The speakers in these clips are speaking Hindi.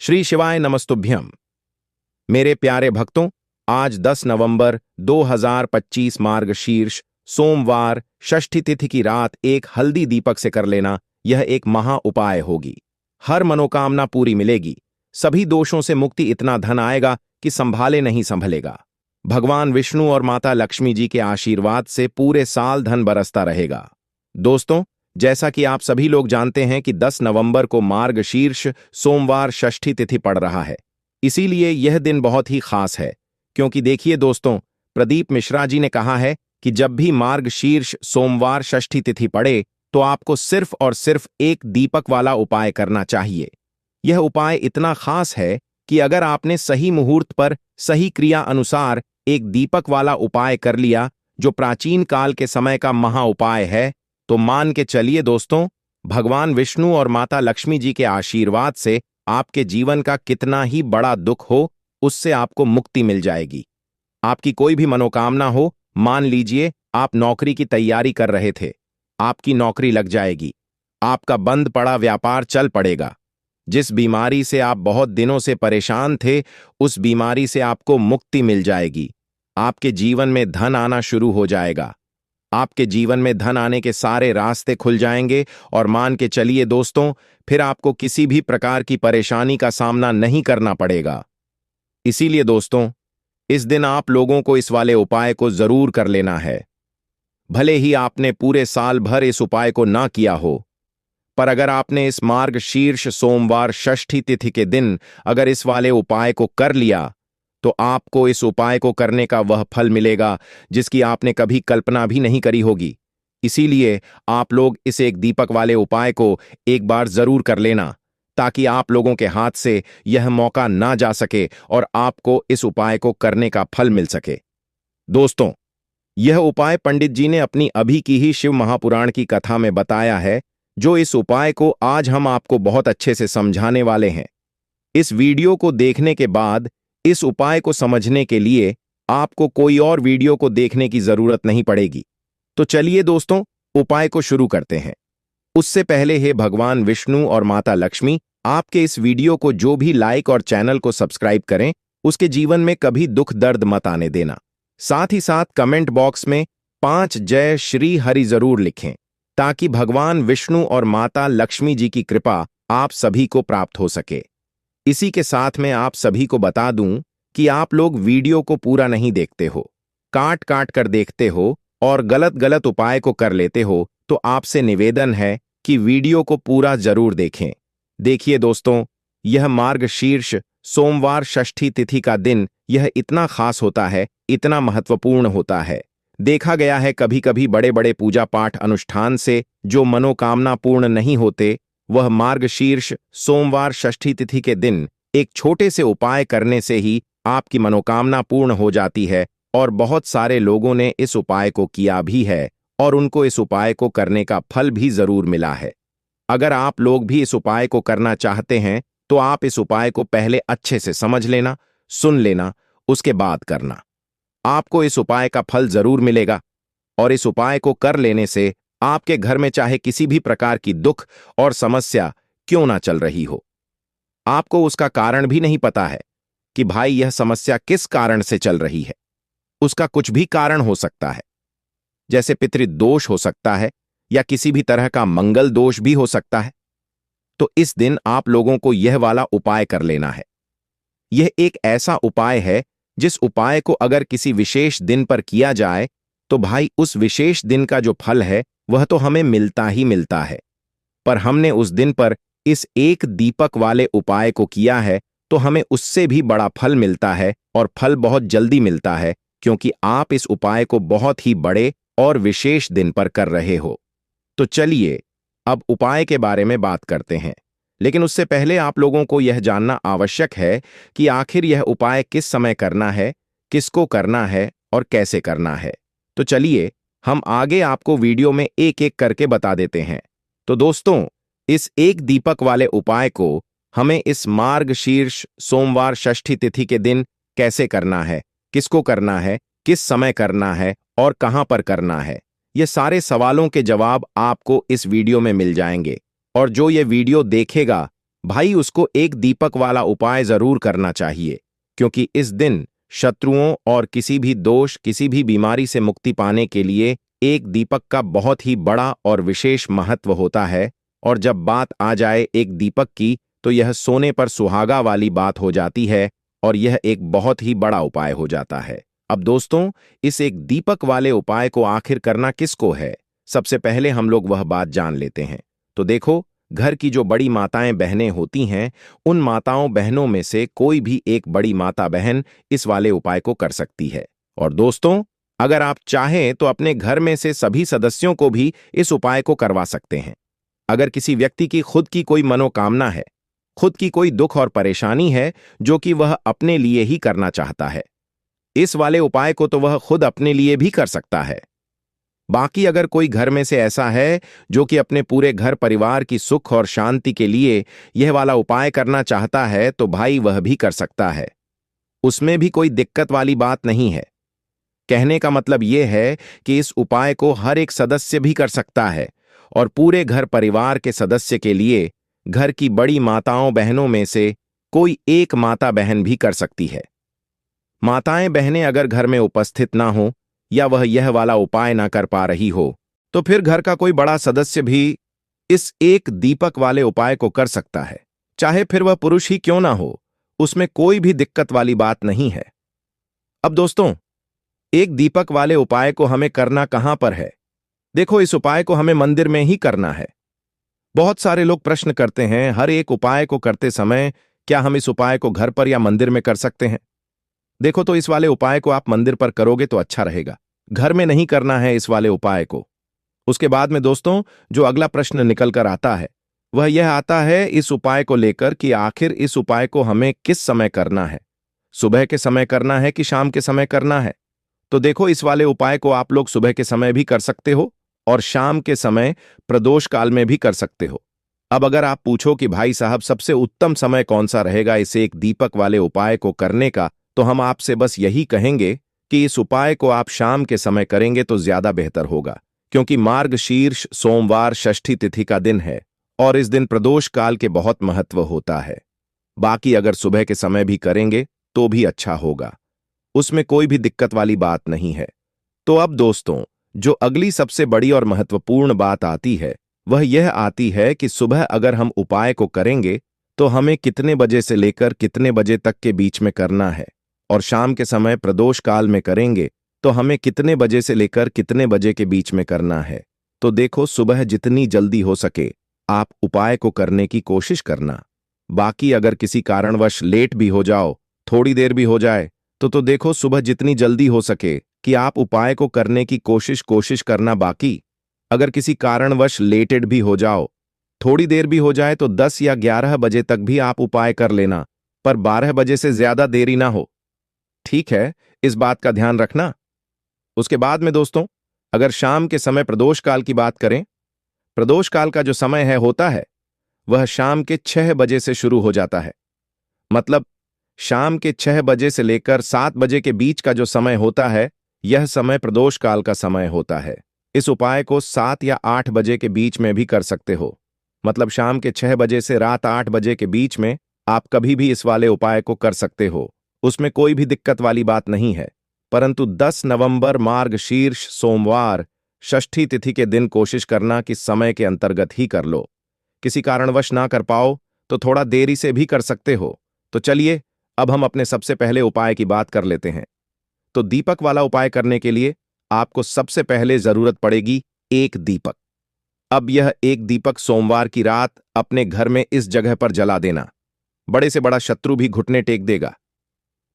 श्री शिवाय नमस्तुभ्यम। मेरे प्यारे भक्तों, आज 10 नवंबर 2025 मार्गशीर्ष सोमवार षष्ठी तिथि की रात एक हल्दी दीपक से कर लेना, यह एक महा उपाय होगी। हर मनोकामना पूरी मिलेगी, सभी दोषों से मुक्ति, इतना धन आएगा कि संभाले नहीं संभलेगा। भगवान विष्णु और माता लक्ष्मी जी के आशीर्वाद से पूरे साल धन बरसता रहेगा। दोस्तों, जैसा कि आप सभी लोग जानते हैं कि 10 नवंबर को मार्गशीर्ष सोमवार षष्ठी तिथि पड़ रहा है, इसीलिए यह दिन बहुत ही खास है। क्योंकि देखिए दोस्तों, प्रदीप मिश्रा जी ने कहा है कि जब भी मार्गशीर्ष सोमवार षष्ठी तिथि पड़े तो आपको सिर्फ और सिर्फ एक दीपक वाला उपाय करना चाहिए। यह उपाय इतना खास है कि अगर आपने सही मुहूर्त पर सही क्रिया अनुसार एक दीपक वाला उपाय कर लिया, जो प्राचीन काल के समय का महा उपाय है, तो मान के चलिए दोस्तों, भगवान विष्णु और माता लक्ष्मी जी के आशीर्वाद से आपके जीवन का कितना ही बड़ा दुख हो, उससे आपको मुक्ति मिल जाएगी। आपकी कोई भी मनोकामना हो, मान लीजिए आप नौकरी की तैयारी कर रहे थे, आपकी नौकरी लग जाएगी। आपका बंद पड़ा व्यापार चल पड़ेगा। जिस बीमारी से आप बहुत दिनों से परेशान थे, उस बीमारी से आपको मुक्ति मिल जाएगी। आपके जीवन में धन आना शुरू हो जाएगा। आपके जीवन में धन आने के सारे रास्ते खुल जाएंगे और मान के चलिए दोस्तों, फिर आपको किसी भी प्रकार की परेशानी का सामना नहीं करना पड़ेगा। इसीलिए दोस्तों, इस दिन आप लोगों को इस वाले उपाय को जरूर कर लेना है। भले ही आपने पूरे साल भर इस उपाय को ना किया हो, पर अगर आपने इस मार्गशीर्ष सोमवार षष्ठी तिथि के दिन अगर इस वाले उपाय को कर लिया, तो आपको इस उपाय को करने का वह फल मिलेगा जिसकी आपने कभी कल्पना भी नहीं करी होगी। इसीलिए आप लोग इस एक दीपक वाले उपाय को एक बार जरूर कर लेना, ताकि आप लोगों के हाथ से यह मौका ना जा सके और आपको इस उपाय को करने का फल मिल सके। दोस्तों, यह उपाय पंडित जी ने अपनी अभी की ही शिव महापुराण की कथा में बताया है, जो इस उपाय को आज हम आपको बहुत अच्छे से समझाने वाले हैं। इस वीडियो को देखने के बाद इस उपाय को समझने के लिए आपको कोई और वीडियो को देखने की जरूरत नहीं पड़ेगी। तो चलिए दोस्तों, उपाय को शुरू करते हैं। उससे पहले हे भगवान विष्णु और माता लक्ष्मी, आपके इस वीडियो को जो भी लाइक और चैनल को सब्सक्राइब करें, उसके जीवन में कभी दुख दर्द मत आने देना। साथ ही साथ कमेंट बॉक्स में 5 जय श्री हरि जरूर लिखें, ताकि भगवान विष्णु और माता लक्ष्मी जी की कृपा आप सभी को प्राप्त हो सके। इसी के साथ में आप सभी को बता दूं कि आप लोग वीडियो को पूरा नहीं देखते हो, काट काट कर देखते हो और गलत गलत उपाय को कर लेते हो, तो आपसे निवेदन है कि वीडियो को पूरा जरूर देखें। देखिए दोस्तों, यह मार्गशीर्ष सोमवार षष्ठी तिथि का दिन यह इतना खास होता है, इतना महत्वपूर्ण होता है। देखा गया है कभी कभी बड़े बड़े पूजा पाठ अनुष्ठान से जो मनोकामना पूर्ण नहीं होते, वह मार्गशीर्ष सोमवार षष्ठी तिथि के दिन एक छोटे से उपाय करने से ही आपकी मनोकामना पूर्ण हो जाती है। और बहुत सारे लोगों ने इस उपाय को किया भी है और उनको इस उपाय को करने का फल भी जरूर मिला है। अगर आप लोग भी इस उपाय को करना चाहते हैं, तो आप इस उपाय को पहले अच्छे से समझ लेना, सुन लेना, उसके बाद करना। आपको इस उपाय का फल जरूर मिलेगा। और इस उपाय को कर लेने से आपके घर में चाहे किसी भी प्रकार की दुख और समस्या क्यों ना चल रही हो, आपको उसका कारण भी नहीं पता है कि भाई यह समस्या किस कारण से चल रही है। उसका कुछ भी कारण हो सकता है, जैसे पितृदोष हो सकता है या किसी भी तरह का मंगल दोष भी हो सकता है। तो इस दिन आप लोगों को यह वाला उपाय कर लेना है। यह एक ऐसा उपाय है जिस उपाय को अगर किसी विशेष दिन पर किया जाए, तो भाई उस विशेष दिन का जो फल है वह तो हमें मिलता ही मिलता है। पर हमने उस दिन पर इस एक दीपक वाले उपाय को किया है, तो हमें उससे भी बड़ा फल मिलता है, और फल बहुत जल्दी मिलता है, क्योंकि आप इस उपाय को बहुत ही बड़े और विशेष दिन पर कर रहे हो। तो चलिए अब उपाय के बारे में बात करते हैं। लेकिन उससे पहले आप लोगों को यह जानना आवश्यक है कि आखिर यह उपाय किस समय करना है, किसको करना है और कैसे करना है। तो चलिए हम आगे आपको वीडियो में एक एक करके बता देते हैं। तो दोस्तों, इस एक दीपक वाले उपाय को हमें इस मार्गशीर्ष सोमवार षष्ठी तिथि के दिन कैसे करना है, किसको करना है, किस समय करना है और कहां पर करना है, ये सारे सवालों के जवाब आपको इस वीडियो में मिल जाएंगे। और जो ये वीडियो देखेगा भाई उसको एक दीपक वाला उपाय जरूर करना चाहिए, क्योंकि इस दिन शत्रुओं और किसी भी दोष, किसी भी बीमारी से मुक्ति पाने के लिए एक दीपक का बहुत ही बड़ा और विशेष महत्व होता है। और जब बात आ जाए एक दीपक की, तो यह सोने पर सुहागा वाली बात हो जाती है और यह एक बहुत ही बड़ा उपाय हो जाता है। अब दोस्तों, इस एक दीपक वाले उपाय को आखिर करना किसको है, सबसे पहले हम लोग वह बात जान लेते हैं। तो देखो, घर की जो बड़ी माताएं बहनें होती हैं, उन माताओं बहनों में से कोई भी एक बड़ी माता बहन इस वाले उपाय को कर सकती है। और दोस्तों, अगर आप चाहें तो अपने घर में से सभी सदस्यों को भी इस उपाय को करवा सकते हैं। अगर किसी व्यक्ति की खुद की कोई मनोकामना है, खुद की कोई दुख और परेशानी है जो कि वह अपने लिए ही करना चाहता है, इस वाले उपाय को तो वह खुद अपने लिए भी कर सकता है। बाकी अगर कोई घर में से ऐसा है जो कि अपने पूरे घर परिवार की सुख और शांति के लिए यह वाला उपाय करना चाहता है, तो भाई वह भी कर सकता है। उसमें भी कोई दिक्कत वाली बात नहीं है। कहने का मतलब यह है कि इस उपाय को हर एक सदस्य भी कर सकता है और पूरे घर परिवार के सदस्य के लिए घर की बड़ी माताओं बहनों में से कोई एक माता बहन भी कर सकती है। माताएं बहनें अगर घर में उपस्थित ना हो या वह यह वाला उपाय ना कर पा रही हो, तो फिर घर का कोई बड़ा सदस्य भी इस एक दीपक वाले उपाय को कर सकता है, चाहे फिर वह पुरुष ही क्यों ना हो। उसमें कोई भी दिक्कत वाली बात नहीं है। अब दोस्तों, एक दीपक वाले उपाय को हमें करना कहां पर है? देखो, इस उपाय को हमें मंदिर में ही करना है। बहुत सारे लोग प्रश्न करते हैं, हर एक उपाय को करते समय क्या हम इस उपाय को घर पर या मंदिर में कर सकते हैं? देखो, तो इस वाले उपाय को आप मंदिर पर करोगे तो अच्छा रहेगा, घर में नहीं करना है इस वाले उपाय को। उसके बाद में दोस्तों, जो अगला प्रश्न निकल कर आता है वह यह आता है इस उपाय को लेकर कि आखिर इस उपाय को हमें किस समय करना है, सुबह के समय करना है कि शाम के समय करना है? तो देखो, इस वाले उपाय को आप लोग सुबह के समय भी कर सकते हो और शाम के समय प्रदोष काल में भी कर सकते हो। अब अगर आप पूछो कि भाई साहब सबसे उत्तम समय कौन सा रहेगा इसे एक दीपक वाले उपाय को करने का, तो हम आपसे बस यही कहेंगे कि इस उपाय को आप शाम के समय करेंगे तो ज्यादा बेहतर होगा, क्योंकि मार्गशीर्ष सोमवार षष्ठी तिथि का दिन है और इस दिन प्रदोष काल के बहुत महत्व होता है। बाकी अगर सुबह के समय भी करेंगे तो भी अच्छा होगा, उसमें कोई भी दिक्कत वाली बात नहीं है। तो अब दोस्तों, जो अगली सबसे बड़ी और महत्वपूर्ण बात आती है वह यह आती है कि सुबह अगर हम उपाय को करेंगे तो हमें कितने बजे से लेकर कितने बजे तक के बीच में करना है, और शाम के समय प्रदोष काल में करेंगे तो हमें कितने बजे से लेकर कितने बजे के बीच में करना है। तो देखो, सुबह जितनी जल्दी हो सके आप उपाय को करने की कोशिश करना। बाकी अगर किसी कारणवश लेट भी हो जाओ, थोड़ी देर भी हो जाए, तो देखो, सुबह जितनी जल्दी हो सके कि आप उपाय को करने की कोशिश करना। बाकी अगर किसी कारणवश लेटेड भी हो जाओ, थोड़ी देर भी हो जाए, तो 10 या 11 बजे तक भी आप उपाय कर लेना, पर 12 बजे से ज्यादा देरी ना हो। ठीक है, इस बात का ध्यान रखना। उसके बाद में दोस्तों, अगर शाम के समय प्रदोष काल की बात करें, प्रदोष काल का जो समय है होता है वह शाम के 6 बजे से शुरू हो जाता है। मतलब शाम के 6 बजे से लेकर 7 बजे के बीच का जो समय होता है, यह समय प्रदोष काल का समय होता है। इस उपाय को 7 या 8 बजे के बीच में भी कर सकते हो। मतलब शाम के 6 बजे से रात 8 बजे के बीच में आप कभी भी इस वाले उपाय को कर सकते हो, उसमें कोई भी दिक्कत वाली बात नहीं है। परंतु 10 नवंबर मार्गशीर्ष सोमवार षष्ठी तिथि के दिन कोशिश करना कि समय के अंतर्गत ही कर लो। किसी कारणवश ना कर पाओ तो थोड़ा देरी से भी कर सकते हो। तो चलिए, अब हम अपने सबसे पहले उपाय की बात कर लेते हैं। तो दीपक वाला उपाय करने के लिए आपको सबसे पहले जरूरत पड़ेगी एक दीपक। अब यह एक दीपक सोमवार की रात अपने घर में इस जगह पर जला देना, बड़े से बड़ा शत्रु भी घुटने टेक देगा।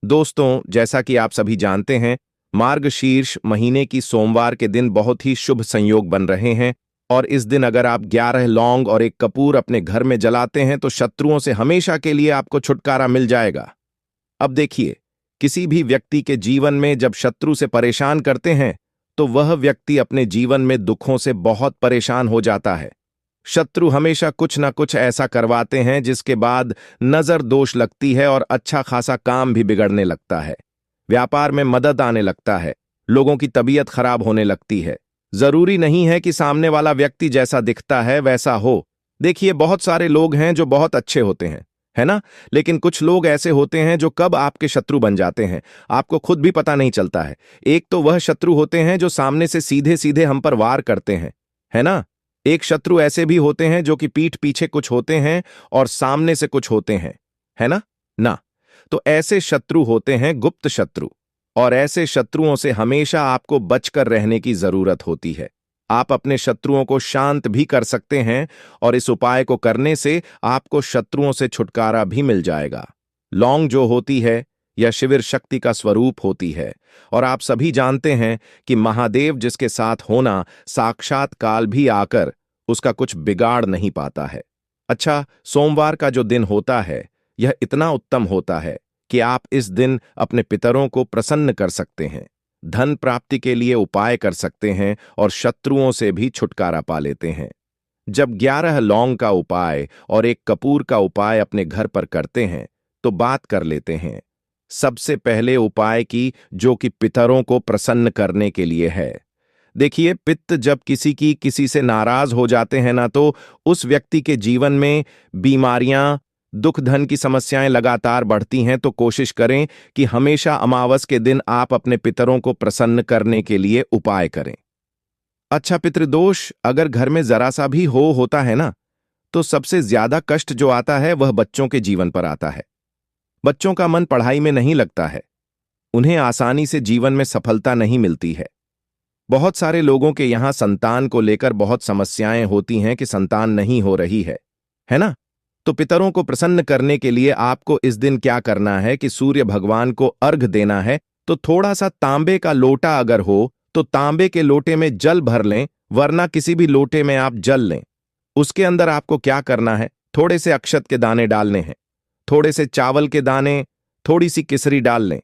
दोस्तों, जैसा कि आप सभी जानते हैं, मार्गशीर्ष महीने की सोमवार के दिन बहुत ही शुभ संयोग बन रहे हैं और इस दिन अगर आप 11 लौंग और एक कपूर अपने घर में जलाते हैं तो शत्रुओं से हमेशा के लिए आपको छुटकारा मिल जाएगा। अब देखिए, किसी भी व्यक्ति के जीवन में जब शत्रु से परेशान करते हैं तो वह व्यक्ति अपने जीवन में दुखों से बहुत परेशान हो जाता है। शत्रु हमेशा कुछ ना कुछ ऐसा करवाते हैं जिसके बाद नजर दोष लगती है और अच्छा खासा काम भी बिगड़ने लगता है, व्यापार में मदद आने लगता है, लोगों की तबीयत खराब होने लगती है। जरूरी नहीं है कि सामने वाला व्यक्ति जैसा दिखता है वैसा हो, देखिए, बहुत सारे लोग हैं जो बहुत अच्छे होते हैं, है ना? लेकिन कुछ लोग ऐसे होते हैं जो कब आपके शत्रु बन जाते हैं, आपको खुद भी पता नहीं चलता है। एक तो वह शत्रु होते हैं जो सामने से सीधे-सीधे हम पर वार करते हैं, है ना? एक शत्रु ऐसे भी होते हैं जो कि पीठ पीछे कुछ होते हैं और सामने से कुछ होते हैं, है ना? ना। तो ऐसे शत्रु होते हैं गुप्त शत्रु, और ऐसे शत्रुओं से हमेशा आपको बचकर रहने की जरूरत होती है। आप अपने शत्रुओं को शांत भी कर सकते हैं और इस उपाय को करने से आपको शत्रुओं से छुटकारा भी मिल जाएगा। लौंग जो होती है, यह शिविर शक्ति का स्वरूप होती है, और आप सभी जानते हैं कि महादेव जिसके साथ होना, साक्षात काल भी आकर उसका कुछ बिगाड़ नहीं पाता है। अच्छा, सोमवार का जो दिन होता है, यह इतना उत्तम होता है कि आप इस दिन अपने पितरों को प्रसन्न कर सकते हैं, धन प्राप्ति के लिए उपाय कर सकते हैं और शत्रुओं से भी छुटकारा पा लेते हैं। जब 11 लौंग का उपाय और एक कपूर का उपाय अपने घर पर करते हैं, तो बात कर लेते हैं सबसे पहले उपाय की, जो कि पितरों को प्रसन्न करने के लिए है। देखिए, पित्त जब किसी से नाराज हो जाते हैं ना, तो उस व्यक्ति के जीवन में बीमारियां, दुख, धन की समस्याएं लगातार बढ़ती हैं। तो कोशिश करें कि हमेशा अमावस के दिन आप अपने पितरों को प्रसन्न करने के लिए उपाय करें। अच्छा, पितृदोष अगर घर में जरा सा भी होता है ना, तो सबसे ज्यादा कष्ट जो आता है वह बच्चों के जीवन पर आता है। बच्चों का मन पढ़ाई में नहीं लगता है, उन्हें आसानी से जीवन में सफलता नहीं मिलती है। बहुत सारे लोगों के यहां संतान को लेकर बहुत समस्याएं होती हैं कि संतान नहीं हो रही है ना? तो पितरों को प्रसन्न करने के लिए आपको इस दिन क्या करना है कि सूर्य भगवान को अर्घ देना है। तो थोड़ा सा तांबे का लोटा अगर हो तो तांबे के लोटे में जल भर लें, वरना किसी भी लोटे में आप जल लें। उसके अंदर आपको क्या करना है, थोड़े से अक्षत के दाने डालने हैं, थोड़े से चावल के दाने, थोड़ी सी केसरी डाल लें।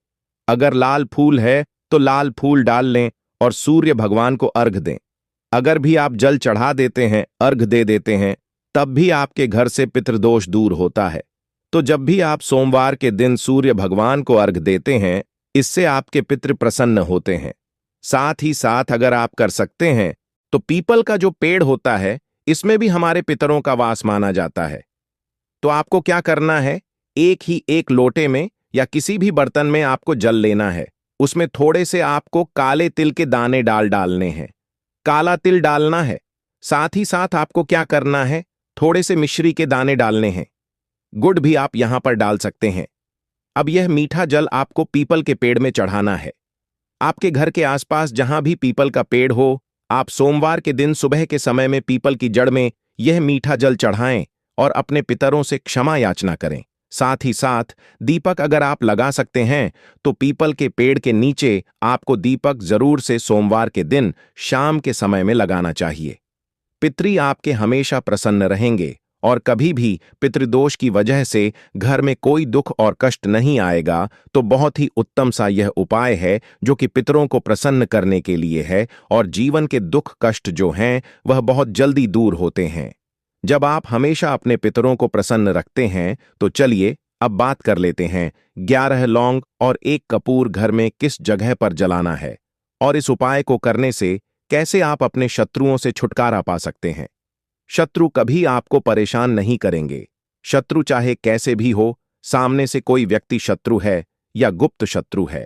अगर लाल फूल है तो लाल फूल डाल लें और सूर्य भगवान को अर्घ दें। अगर भी आप जल चढ़ा देते हैं, अर्घ दे देते हैं, तब भी आपके घर से पितृदोष दूर होता है। तो जब भी आप सोमवार के दिन सूर्य भगवान को अर्घ देते हैं, इससे आपके पितृ प्रसन्न होते हैं। साथ ही साथ अगर आप कर सकते हैं तो पीपल का जो पेड़ होता है, इसमें भी हमारे पितरों का वास माना जाता है। तो आपको क्या करना है, एक लोटे में या किसी भी बर्तन में आपको जल लेना है। उसमें थोड़े से आपको काले तिल के दाने डालने हैं, काला तिल डालना है। साथ ही साथ आपको क्या करना है, थोड़े से मिश्री के दाने डालने हैं। गुड़ भी आप यहां पर डाल सकते हैं। अब यह मीठा जल आपको पीपल के पेड़ में चढ़ाना है। आपके घर के आसपास जहां भी पीपल का पेड़ हो, आप सोमवार के दिन सुबह के समय में पीपल की जड़ में यह मीठा जल चढ़ाएं और अपने पितरों से क्षमा याचना करें। साथ ही साथ दीपक अगर आप लगा सकते हैं तो पीपल के पेड़ के नीचे आपको दीपक जरूर से सोमवार के दिन शाम के समय में लगाना चाहिए। पितृ आपके हमेशा प्रसन्न रहेंगे और कभी भी पितृदोष की वजह से घर में कोई दुख और कष्ट नहीं आएगा। तो बहुत ही उत्तम सा यह उपाय है जो कि पितरों को प्रसन्न करने के लिए है, और जीवन के दुख कष्ट जो हैं वह बहुत जल्दी दूर होते हैं जब आप हमेशा अपने पितरों को प्रसन्न रखते हैं। तो चलिए अब बात कर लेते हैं 11 लौंग और 1 कपूर घर में किस जगह पर जलाना है, और इस उपाय को करने से कैसे आप अपने शत्रुओं से छुटकारा पा सकते हैं। शत्रु कभी आपको परेशान नहीं करेंगे। शत्रु चाहे कैसे भी हो, सामने से कोई व्यक्ति शत्रु है या गुप्त शत्रु है,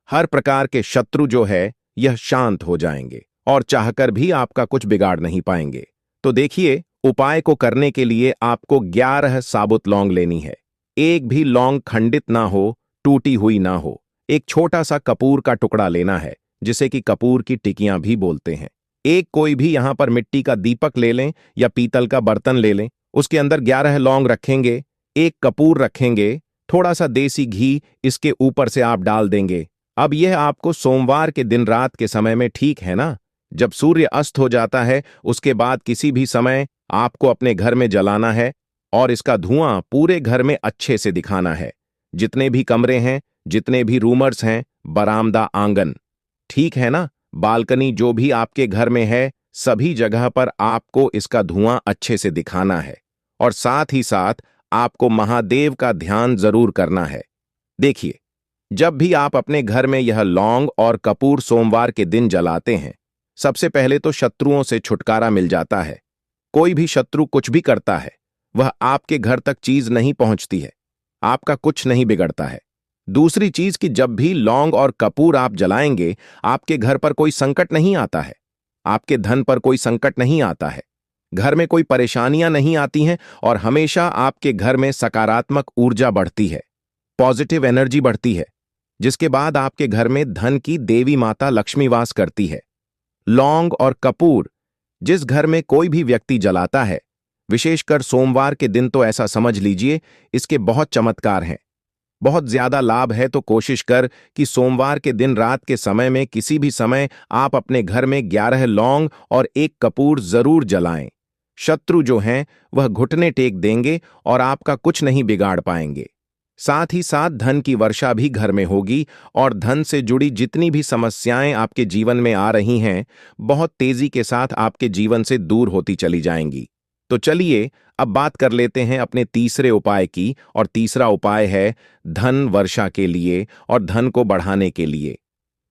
हर प्रकार के शत्रु जो है यह शांत हो जाएंगे और चाहकर भी आपका कुछ बिगाड़ नहीं पाएंगे। तो देखिए, उपाय को करने के लिए आपको 11 साबुत लौंग लेनी है। एक भी लौंग खंडित ना हो, टूटी हुई ना हो। एक छोटा सा कपूर का टुकड़ा लेना है, जिसे कि कपूर की टिकियां भी बोलते हैं। एक कोई भी यहां पर मिट्टी का दीपक ले लें या पीतल का बर्तन ले लें। उसके अंदर 11 लौंग रखेंगे, 1 कपूर रखेंगे, थोड़ा सा देसी घी इसके ऊपर से आप डाल देंगे। अब यह आपको सोमवार के दिन रात के समय में, ठीक है ना, जब सूर्य अस्त हो जाता है उसके बाद किसी भी समय आपको अपने घर में जलाना है और इसका धुआं पूरे घर में अच्छे से दिखाना है। जितने भी कमरे हैं, जितने भी रूमर्स हैं, बरामदा, आंगन, ठीक है ना, बालकनी, जो भी आपके घर में है, सभी जगह पर आपको इसका धुआं अच्छे से दिखाना है। और साथ ही साथ आपको महादेव का ध्यान जरूर करना है। देखिए, जब भी आप अपने घर में यह लौंग और कपूर सोमवार के दिन जलाते हैं, सबसे पहले तो शत्रुओं से छुटकारा मिल जाता है। कोई भी शत्रु कुछ भी करता है, वह आपके घर तक चीज नहीं पहुंचती है, आपका कुछ नहीं बिगड़ता है। दूसरी चीज कि जब भी लौंग और कपूर आप जलाएंगे, आपके घर पर कोई संकट नहीं आता है, आपके धन पर कोई संकट नहीं आता है, घर में कोई परेशानियां नहीं आती हैं और हमेशा आपके घर में सकारात्मक ऊर्जा बढ़ती है, पॉजिटिव एनर्जी बढ़ती है, जिसके बाद आपके घर में धन की देवी माता लक्ष्मी वास करती है। लौंग और कपूर जिस घर में कोई भी व्यक्ति जलाता है, विशेषकर सोमवार के दिन, तो ऐसा समझ लीजिए इसके बहुत चमत्कार हैं। बहुत ज्यादा लाभ है तो कोशिश कर कि सोमवार के दिन रात के समय में किसी भी समय आप अपने घर में 11 लौंग और 1 कपूर जरूर जलाएं। शत्रु जो हैं वह घुटने टेक देंगे और आपका कुछ नहीं बिगाड़ पाएंगे। साथ ही साथ धन की वर्षा भी घर में होगी और धन से जुड़ी जितनी भी समस्याएं आपके जीवन में आ रही हैं, बहुत तेजी के साथ आपके जीवन से दूर होती चली जाएंगी। तो चलिए अब बात कर लेते हैं अपने तीसरे उपाय की, और तीसरा उपाय है धन वर्षा के लिए और धन को बढ़ाने के लिए।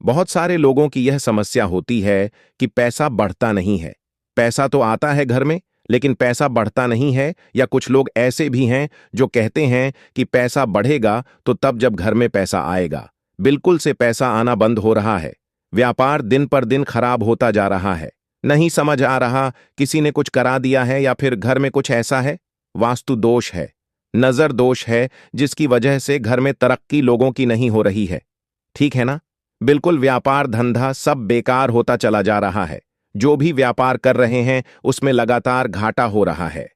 बहुत सारे लोगों की यह समस्या होती है कि पैसा बढ़ता नहीं है। पैसा तो आता है घर में, लेकिन पैसा बढ़ता नहीं है, या कुछ लोग ऐसे भी हैं जो कहते हैं कि पैसा बढ़ेगा तो तब जब घर में पैसा आएगा। बिल्कुल से पैसा आना बंद हो रहा है, व्यापार दिन पर दिन खराब होता जा रहा है। नहीं समझ आ रहा किसी ने कुछ करा दिया है या फिर घर में कुछ ऐसा है, वास्तु दोष है, नजर दोष है, जिसकी वजह से घर में तरक्की लोगों की नहीं हो रही है। ठीक है ना? बिल्कुल व्यापार धंधा सब बेकार होता चला जा रहा है। जो भी व्यापार कर रहे हैं उसमें लगातार घाटा हो रहा है।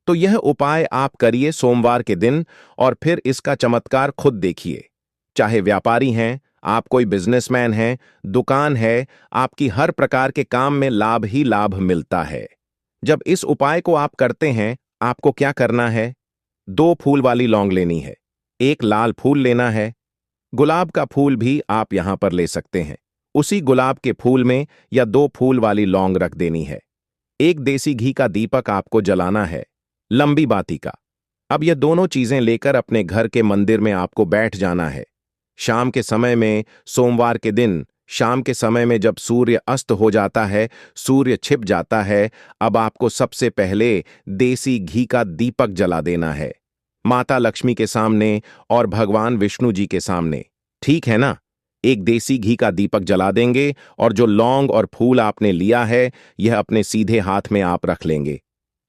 तो यह उपाय आप करिए सोमवार के दिन और फिर इसका चमत्कार खुद देखिए। चाहे व्यापारी हैं, आप कोई बिजनेसमैन हैं, दुकान है, आपकी हर प्रकार के काम में लाभ ही लाभ मिलता है। जब इस उपाय को आप करते हैं, आपको क्या करना है? 2 फूल वाली लौंग लेनी है, 1 लाल फूल लेना है, गुलाब का फूल भी आप यहां पर ले सकते हैं। उसी गुलाब के फूल में या 2 फूल वाली लौंग रख देनी है। 1 देसी घी का दीपक आपको जलाना है, लंबी बाती का। अब ये दोनों चीजें लेकर अपने घर के मंदिर में आपको बैठ जाना है। शाम के समय में, सोमवार के दिन शाम के समय में जब सूर्य अस्त हो जाता है, सूर्य छिप जाता है, अब आपको सबसे पहले देसी घी का दीपक जला देना है, माता लक्ष्मी के सामने और भगवान विष्णु जी के सामने। ठीक है ना? 1 देसी घी का दीपक जला देंगे और जो लौंग और फूल आपने लिया है, यह अपने सीधे हाथ में आप रख लेंगे।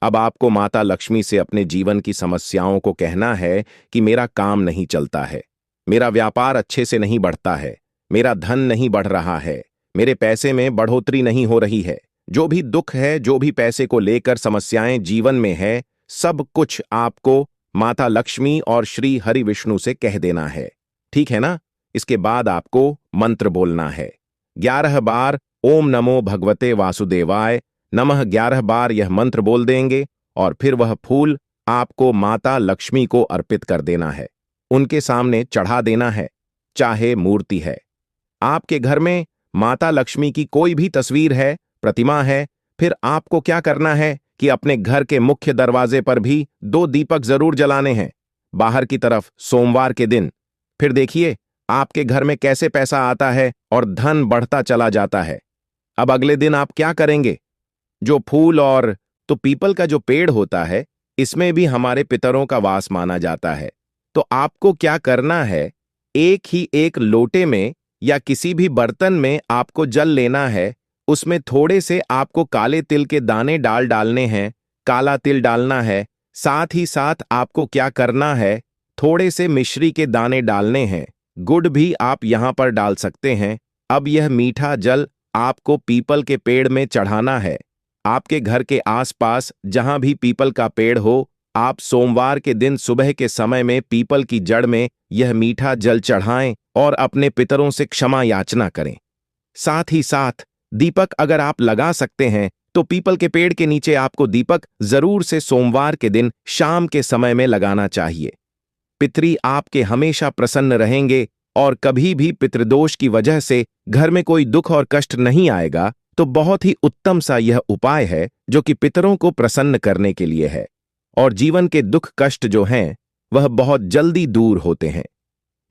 अब आपको माता लक्ष्मी से अपने जीवन की समस्याओं को कहना है कि मेरा काम नहीं चलता है, मेरा व्यापार अच्छे से नहीं बढ़ता है, मेरा धन नहीं बढ़ रहा है, मेरे पैसे में बढ़ोतरी नहीं हो रही है। जो भी दुख है, जो भी पैसे को लेकर समस्याएं जीवन में है, सब कुछ आपको माता लक्ष्मी और श्री हरि विष्णु से कह देना है। ठीक है ना? इसके बाद आपको मंत्र बोलना है। 11 बार ओम नमो भगवते वासुदेवाय नमः 11 बार यह मंत्र बोल देंगे और फिर वह फूल आपको माता लक्ष्मी को अर्पित कर देना है, उनके सामने चढ़ा देना है। चाहे मूर्ति है, आपके घर में माता लक्ष्मी की कोई भी तस्वीर है, प्रतिमा है, फिर आपको क्या करना है कि अपने घर के मुख्य दरवाजे पर भी 2 दीपक जरूर जलाने हैं, बाहर की तरफ सोमवार के दिन। फिर देखिए आपके घर में कैसे पैसा आता है और धन बढ़ता चला जाता है। अब अगले दिन आप क्या करेंगे? जो फूल और तो पीपल का जो पेड़ होता है, इसमें भी हमारे पितरों का वास माना जाता है। तो आपको क्या करना है, एक ही एक लोटे में या किसी भी बर्तन में आपको जल लेना है, उसमें थोड़े से आपको काले तिल के दाने डालने हैं, काला तिल डालना है। साथ ही साथ आपको क्या करना है, थोड़े से मिश्री के दाने डालने हैं, गुड़ भी आप यहां पर डाल सकते हैं। अब यह मीठा जल आपको पीपल के पेड़ में चढ़ाना है। आपके घर के आसपास जहां भी पीपल का पेड़ हो, आप सोमवार के दिन सुबह के समय में पीपल की जड़ में यह मीठा जल चढ़ाएं और अपने पितरों से क्षमा याचना करें। साथ ही साथ दीपक अगर आप लगा सकते हैं तो पीपल के पेड़ के नीचे आपको दीपक जरूर से सोमवार के दिन शाम के समय में लगाना चाहिए। पितरी आपके हमेशा प्रसन्न रहेंगे और कभी भी पितृदोष की वजह से घर में कोई दुख और कष्ट नहीं आएगा। तो बहुत ही उत्तम सा यह उपाय है जो कि पितरों को प्रसन्न करने के लिए है, और जीवन के दुख कष्ट जो हैं वह बहुत जल्दी दूर होते हैं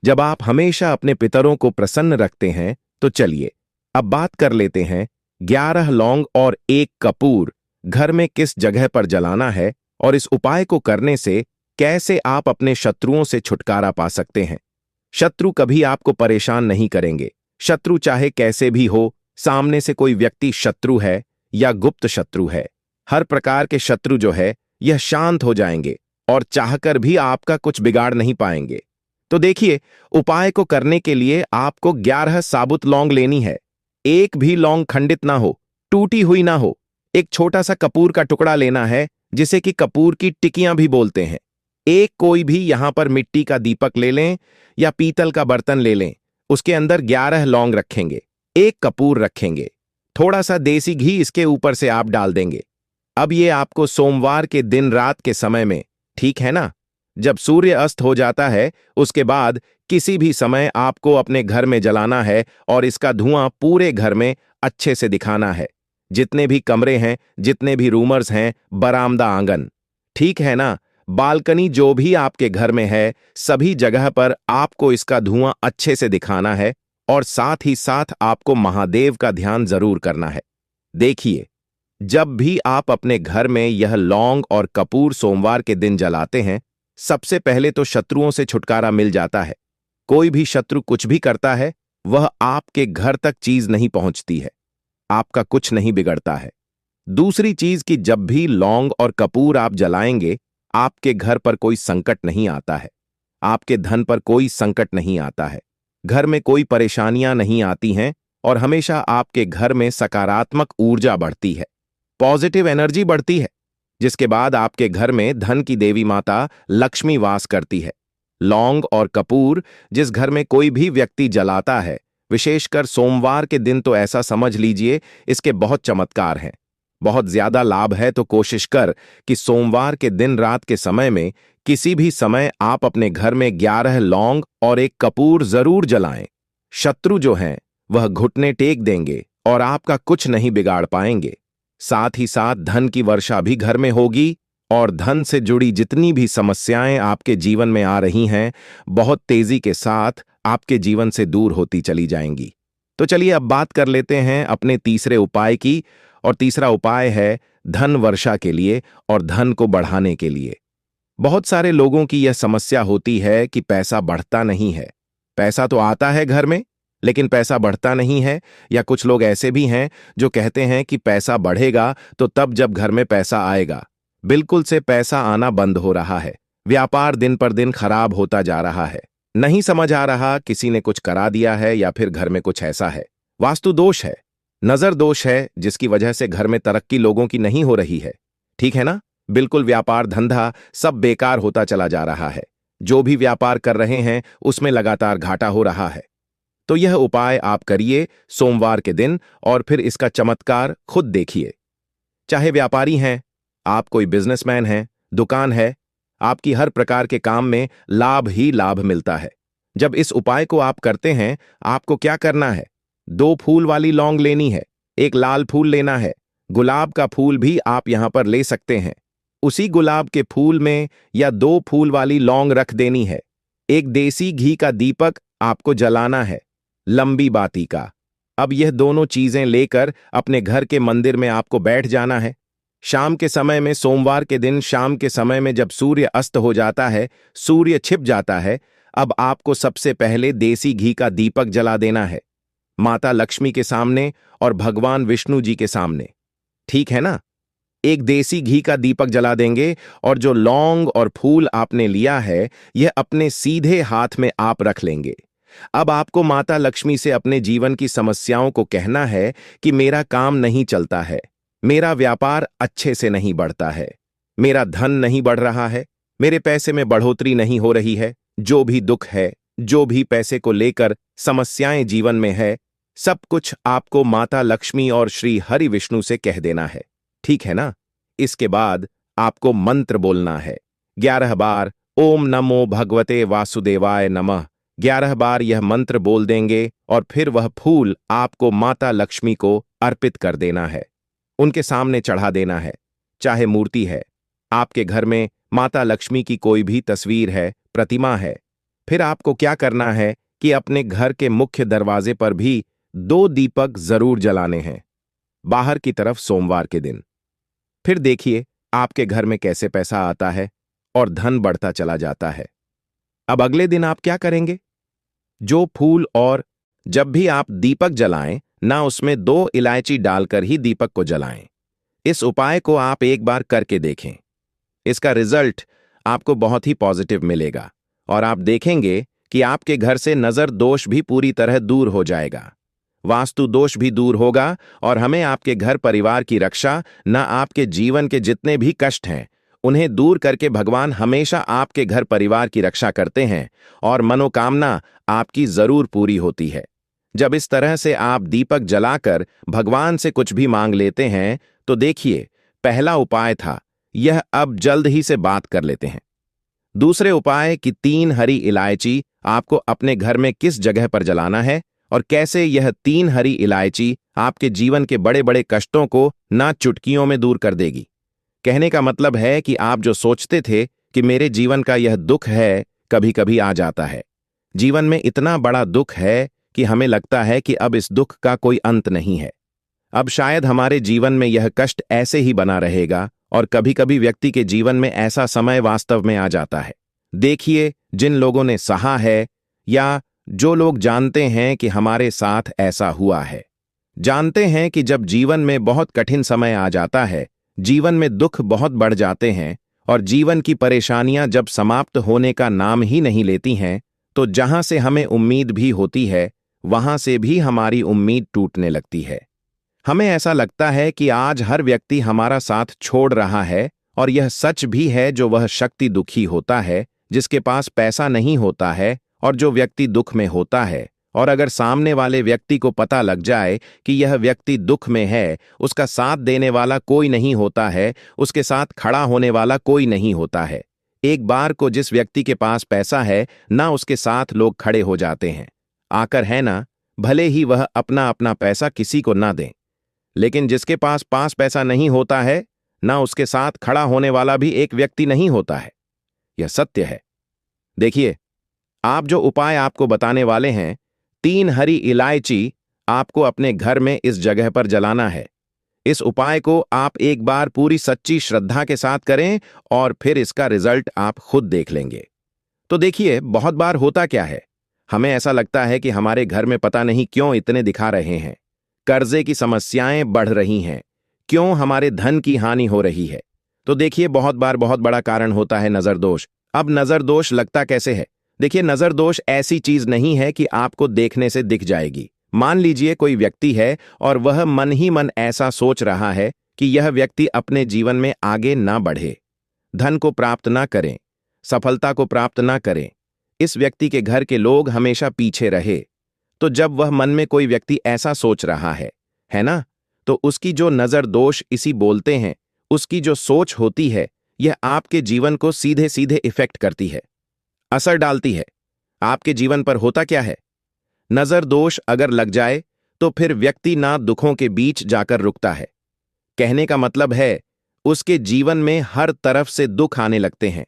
जब आप हमेशा अपने पितरों को प्रसन्न रखते हैं। तो चलिए अब बात कर लेते हैं 11 लौंग और 1 कपूर घर में किस जगह पर जलाना है और इस उपाय को करने से कैसे आप अपने शत्रुओं से छुटकारा पा सकते हैं। शत्रु कभी आपको परेशान नहीं करेंगे। शत्रु चाहे कैसे भी हो, सामने से कोई व्यक्ति शत्रु है या गुप्त शत्रु है, हर प्रकार के शत्रु जो है यह शांत हो जाएंगे और चाहकर भी आपका कुछ बिगाड़ नहीं पाएंगे। तो देखिए, उपाय को करने के लिए आपको 11 साबुत लौंग लेनी है। एक भी लौंग खंडित ना हो, टूटी हुई ना हो। एक छोटा सा कपूर का टुकड़ा लेना है, जिसे कि कपूर की टिकियां भी बोलते हैं। एक कोई भी यहां पर मिट्टी का दीपक ले लें या पीतल का बर्तन ले लें। उसके अंदर 11 लौंग रखेंगे, एक कपूर रखेंगे, थोड़ा सा देसी घी इसके ऊपर से आप डाल देंगे। अब ये आपको सोमवार के दिन रात के समय में, ठीक है ना, जब सूर्य अस्त हो जाता है उसके बाद किसी भी समय आपको अपने घर में जलाना है और इसका धुआं पूरे घर में अच्छे से दिखाना है। जितने भी कमरे हैं, जितने भी रूमर्स हैं, बरामदा, आंगन, ठीक है ना, बालकनी, जो भी आपके घर में है, सभी जगह पर आपको इसका धुआं अच्छे से दिखाना है और साथ ही साथ आपको महादेव का ध्यान जरूर करना है। देखिए, जब भी आप अपने घर में यह लौंग और कपूर सोमवार के दिन जलाते हैं, सबसे पहले तो शत्रुओं से छुटकारा मिल जाता है। कोई भी शत्रु कुछ भी करता है, वह आपके घर तक चीज नहीं पहुंचती है, आपका कुछ नहीं बिगड़ता है। दूसरी चीज कि जब भी लौंग और कपूर आप जलाएंगे, आपके घर पर कोई संकट नहीं आता है, आपके धन पर कोई संकट नहीं आता है, घर में कोई परेशानियां नहीं आती हैं और हमेशा आपके घर में सकारात्मक ऊर्जा बढ़ती है, पॉजिटिव एनर्जी बढ़ती है, जिसके बाद आपके घर में धन की देवी माता लक्ष्मी वास करती है। लौंग और कपूर जिस घर में कोई भी व्यक्ति जलाता है, विशेषकर सोमवार के दिन, तो ऐसा समझ लीजिए इसके बहुत चमत्कार हैं, बहुत ज्यादा लाभ है। तो कोशिश कर कि सोमवार के दिन रात के समय में किसी भी समय आप अपने घर में 11 लौंग और एक कपूर जरूर जलाएं। शत्रु जो हैं वह घुटने टेक देंगे और आपका कुछ नहीं बिगाड़ पाएंगे। साथ ही साथ धन की वर्षा भी घर में होगी और धन से जुड़ी जितनी भी समस्याएं आपके जीवन में आ रही हैं, बहुत तेजी के साथ आपके जीवन से दूर होती चली जाएंगी। तो चलिए अब बात कर लेते हैं अपने तीसरे उपाय की, और तीसरा उपाय है धन वर्षा के लिए और धन को बढ़ाने के लिए। बहुत सारे लोगों की यह समस्या होती है कि पैसा बढ़ता नहीं है। पैसा तो आता है घर में, लेकिन पैसा बढ़ता नहीं है। या कुछ लोग ऐसे भी हैं जो कहते हैं कि पैसा बढ़ेगा तो तब जब घर में पैसा आएगा। बिल्कुल से पैसा आना बंद हो रहा है, व्यापार दिन पर दिन खराब होता जा रहा है। नहीं समझ आ रहा, किसी ने कुछ करा दिया है या फिर घर में कुछ ऐसा है, वास्तु दोष है, नजर दोष है, जिसकी वजह से घर में तरक्की लोगों की नहीं हो रही है। ठीक है ना, बिल्कुल व्यापार धंधा सब बेकार होता चला जा रहा है। जो भी व्यापार कर रहे हैं उसमें लगातार घाटा हो रहा है। तो यह उपाय आप करिए सोमवार के दिन और फिर इसका चमत्कार खुद देखिए। चाहे व्यापारी हैं, आप कोई बिजनेसमैन हैं, दुकान है, आपकी हर प्रकार के काम में लाभ ही लाभ मिलता है। जब इस उपाय को आप करते हैं, आपको क्या करना है, 2 फूल वाली लौंग लेनी है, एक लाल फूल लेना है, गुलाब का फूल भी आप यहां पर ले सकते हैं। उसी गुलाब के फूल में या 2 फूल वाली लौंग रख देनी है। एक देसी घी का दीपक आपको जलाना है, लंबी बाती का। अब यह दोनों चीजें लेकर अपने घर के मंदिर में आपको बैठ जाना है। शाम के समय में, सोमवार के दिन शाम के समय में जब सूर्य अस्त हो जाता है, सूर्य छिप जाता है, अब आपको सबसे पहले देसी घी का दीपक जला देना है, माता लक्ष्मी के सामने और भगवान विष्णु जी के सामने। ठीक है ना, एक देसी घी का दीपक जला देंगे और जो लौंग और फूल आपने लिया है, यह अपने सीधे हाथ में आप रख लेंगे। अब आपको माता लक्ष्मी से अपने जीवन की समस्याओं को कहना है कि मेरा काम नहीं चलता है, मेरा व्यापार अच्छे से नहीं बढ़ता है, मेरा धन नहीं बढ़ रहा है, मेरे पैसे में बढ़ोतरी नहीं हो रही है, जो भी दुख है, जो भी पैसे को लेकर समस्याएं जीवन में है, सब कुछ आपको माता लक्ष्मी और श्री हरि विष्णु से कह देना है। ठीक है ना, इसके बाद आपको मंत्र बोलना है 11 बार, ओम नमो भगवते वासुदेवाय नमः। 11 बार यह मंत्र बोल देंगे और फिर वह फूल आपको माता लक्ष्मी को अर्पित कर देना है, उनके सामने चढ़ा देना है। चाहे मूर्ति है, आपके घर में माता लक्ष्मी की कोई भी तस्वीर है, प्रतिमा है, फिर आपको क्या करना है कि अपने घर के मुख्य दरवाजे पर भी 2 दीपक जरूर जलाने हैं, बाहर की तरफ सोमवार के दिन। फिर देखिए आपके घर में कैसे पैसा आता है और धन बढ़ता चला जाता है। अब अगले दिन आप क्या करेंगे? जो फूल और जब भी आप दीपक जलाएं, ना उसमें 2 इलायची डालकर ही दीपक को जलाएं। इस उपाय को आप एक बार करके देखें। इसका रिजल्ट आपको बहुत ही पॉजिटिव मिलेगा और आप देखेंगे कि आपके घर से नजर दोष भी पूरी तरह दूर हो जाएगा, वास्तु दोष भी दूर होगा और हमें आपके घर परिवार की रक्षा, न आपके जीवन के जितने भी कष्ट हैं उन्हें दूर करके भगवान हमेशा आपके घर परिवार की रक्षा करते हैं और मनोकामना आपकी जरूर पूरी होती है। जब इस तरह से आप दीपक जलाकर भगवान से कुछ भी मांग लेते हैं तो देखिए, पहला उपाय था यह, अब जल्द ही से बात कर लेते हैं। दूसरे उपाय कि 3 हरी इलायची आपको अपने घर में किस जगह पर जलाना है और कैसे यह 3 हरी इलायची आपके जीवन के बड़े बड़े कष्टों को ना चुटकियों में दूर कर देगी। कहने का मतलब है कि आप जो सोचते थे कि मेरे जीवन का यह दुख है, कभी कभी आ जाता है। जीवन में इतना बड़ा दुख है कि हमें लगता है कि अब इस दुख का कोई अंत नहीं है। अब शायद हमारे जीवन में यह कष्ट ऐसे ही बना रहेगा और कभी कभी व्यक्ति के जीवन में ऐसा समय वास्तव में आ जाता है। देखिए, जिन लोगों ने सहा है या जो लोग जानते हैं कि हमारे साथ ऐसा हुआ है, जानते हैं कि जब जीवन में बहुत कठिन समय आ जाता है, जीवन में दुख बहुत बढ़ जाते हैं और जीवन की परेशानियां जब समाप्त होने का नाम ही नहीं लेती हैं, तो जहां से हमें उम्मीद भी होती है वहां से भी हमारी उम्मीद टूटने लगती है। हमें ऐसा लगता है कि आज हर व्यक्ति हमारा साथ छोड़ रहा है और यह सच भी है। जो वह शक्ति दुखी होता है, जिसके पास पैसा नहीं होता है और जो व्यक्ति दुख में होता है, और अगर सामने वाले व्यक्ति को पता लग जाए कि यह व्यक्ति दुख में है, उसका साथ देने वाला कोई नहीं होता है, उसके साथ खड़ा होने वाला कोई नहीं होता है। एक बार को जिस व्यक्ति के पास पैसा है, ना उसके साथ लोग खड़े हो जाते हैं आकर, है ना, भले ही वह अपना अपना पैसा किसी को ना दें। लेकिन जिसके पास पैसा नहीं होता है, ना उसके साथ खड़ा होने वाला भी एक व्यक्ति नहीं होता है। यह सत्य है। देखिए, आप जो उपाय आपको बताने वाले हैं, 3 हरी इलायची आपको अपने घर में इस जगह पर जलाना है। इस उपाय को आप एक बार पूरी सच्ची श्रद्धा के साथ करें और फिर इसका रिजल्ट आप खुद देख लेंगे। तो देखिए, बहुत बार होता क्या है, हमें ऐसा लगता है कि हमारे घर में पता नहीं क्यों इतने दिखा रहे हैं, कर्जे की समस्याएं बढ़ रही हैं, क्यों हमारे धन की हानि हो रही है। तो देखिए, बहुत बार बहुत बड़ा कारण होता है नजर दोष। अब नजर दोष लगता कैसे है? देखिए, नजर दोष ऐसी चीज नहीं है कि आपको देखने से दिख जाएगी। मान लीजिए कोई व्यक्ति है और वह मन ही मन ऐसा सोच रहा है कि यह व्यक्ति अपने जीवन में आगे ना बढ़े, धन को प्राप्त ना करें, सफलता को प्राप्त ना करें, इस व्यक्ति के घर के लोग हमेशा पीछे रहे। तो जब वह मन में कोई व्यक्ति ऐसा सोच रहा है ना, तो उसकी जो नजर दोष इसी बोलते हैं, उसकी जो सोच होती है, यह आपके जीवन को सीधे सीधे इफेक्ट करती है, असर डालती है। आपके जीवन पर होता क्या है, नजर दोष अगर लग जाए तो फिर व्यक्ति ना दुखों के बीच जाकर रुकता है। कहने का मतलब है, उसके जीवन में हर तरफ से दुख आने लगते हैं,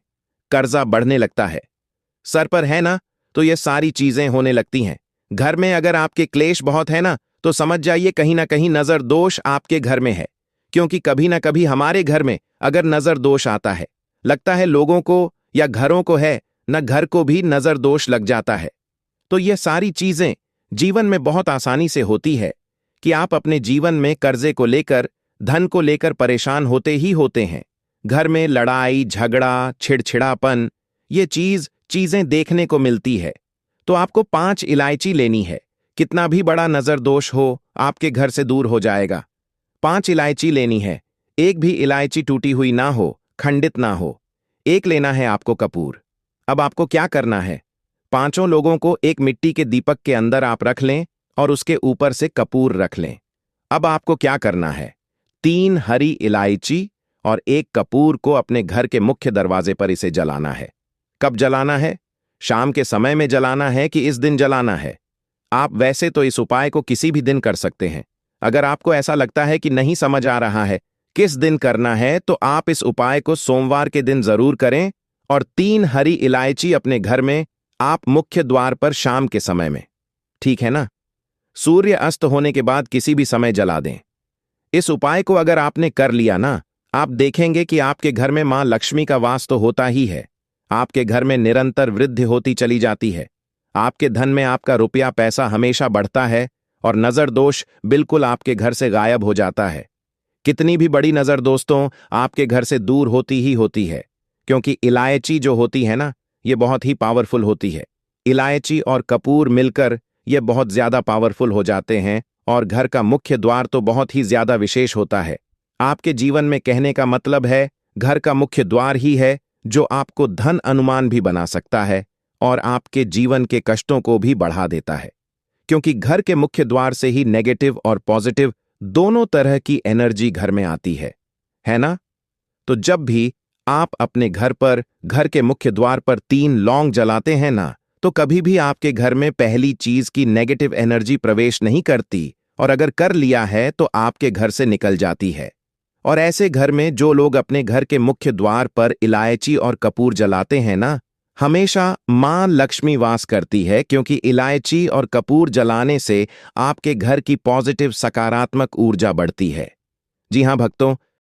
कर्जा बढ़ने लगता है, सर पर है ना, तो ये सारी चीजें होने लगती हैं। घर में अगर आपके क्लेश बहुत है ना, तो समझ जाइए कहीं ना कहीं नजर दोष आपके घर में है। क्योंकि कभी ना कभी हमारे घर में अगर नजर दोष आता है, लगता है लोगों को या घरों को है न, घर को भी नजर दोष लग जाता है। तो ये सारी चीजें जीवन में बहुत आसानी से होती है कि आप अपने जीवन में कर्जे को लेकर, धन को लेकर परेशान होते ही होते हैं। घर में लड़ाई झगड़ा, छिड़छिड़ापन, ये चीजें देखने को मिलती है। तो आपको 5 इलायची लेनी है। कितना भी बड़ा नजर दोष हो, आपके घर से दूर हो जाएगा। 5 इलायची लेनी है। एक भी इलायची टूटी हुई ना हो, खंडित ना हो। एक लेना है आपको कपूर। अब आपको क्या करना है, 5 लोगों को एक मिट्टी के दीपक के अंदर आप रख लें और उसके ऊपर से कपूर रख लें। अब आपको क्या करना है, 3 हरी इलायची और 1 कपूर को अपने घर के मुख्य दरवाजे पर इसे जलाना है। कब जलाना है? शाम के समय में जलाना है कि इस दिन जलाना है? आप वैसे तो इस उपाय को किसी भी दिन कर सकते हैं। अगर आपको ऐसा लगता है कि नहीं समझ आ रहा है किस दिन करना है, तो आप इस उपाय को सोमवार के दिन जरूर करें और 3 हरी इलायची अपने घर में आप मुख्य द्वार पर शाम के समय में, ठीक है ना, सूर्य अस्त होने के बाद किसी भी समय जला दें। इस उपाय को अगर आपने कर लिया ना, आप देखेंगे कि आपके घर में मां लक्ष्मी का वास तो होता ही है। आपके घर में निरंतर वृद्धि होती चली जाती है। आपके धन में आपका रुपया पैसा हमेशा बढ़ता है और नजर दोष बिल्कुल आपके घर से गायब हो जाता है। कितनी भी बड़ी नजर दोस्तों आपके घर से दूर होती ही होती है, क्योंकि इलायची जो होती है ना, ये बहुत ही पावरफुल होती है। इलायची और कपूर मिलकर ये बहुत ज्यादा पावरफुल हो जाते हैं और घर का मुख्य द्वार तो बहुत ही ज्यादा विशेष होता है। आपके जीवन में कहने का मतलब है घर का मुख्य द्वार ही है जो आपको धन अनुमान भी बना सकता है और आपके जीवन के कष्टों को भी बढ़ा देता है, क्योंकि घर के मुख्य द्वार से ही नेगेटिव और पॉजिटिव दोनों तरह की एनर्जी घर में आती है ना? तो जब भी आप अपने घर पर घर के मुख्य द्वार पर 3 लौंग जलाते हैं ना, तो कभी भी आपके घर में पहली चीज की नेगेटिव एनर्जी प्रवेश नहीं करती, और अगर कर लिया है तो आपके घर से निकल जाती है। और ऐसे घर में जो लोग अपने घर के मुख्य द्वार पर इलायची और कपूर जलाते हैं ना, हमेशा मां लक्ष्मी वास करती है, क्योंकि इलायची और कपूर जलाने से आपके घर की पॉजिटिव सकारात्मक ऊर्जा बढ़ती है। जी हां भक्तों,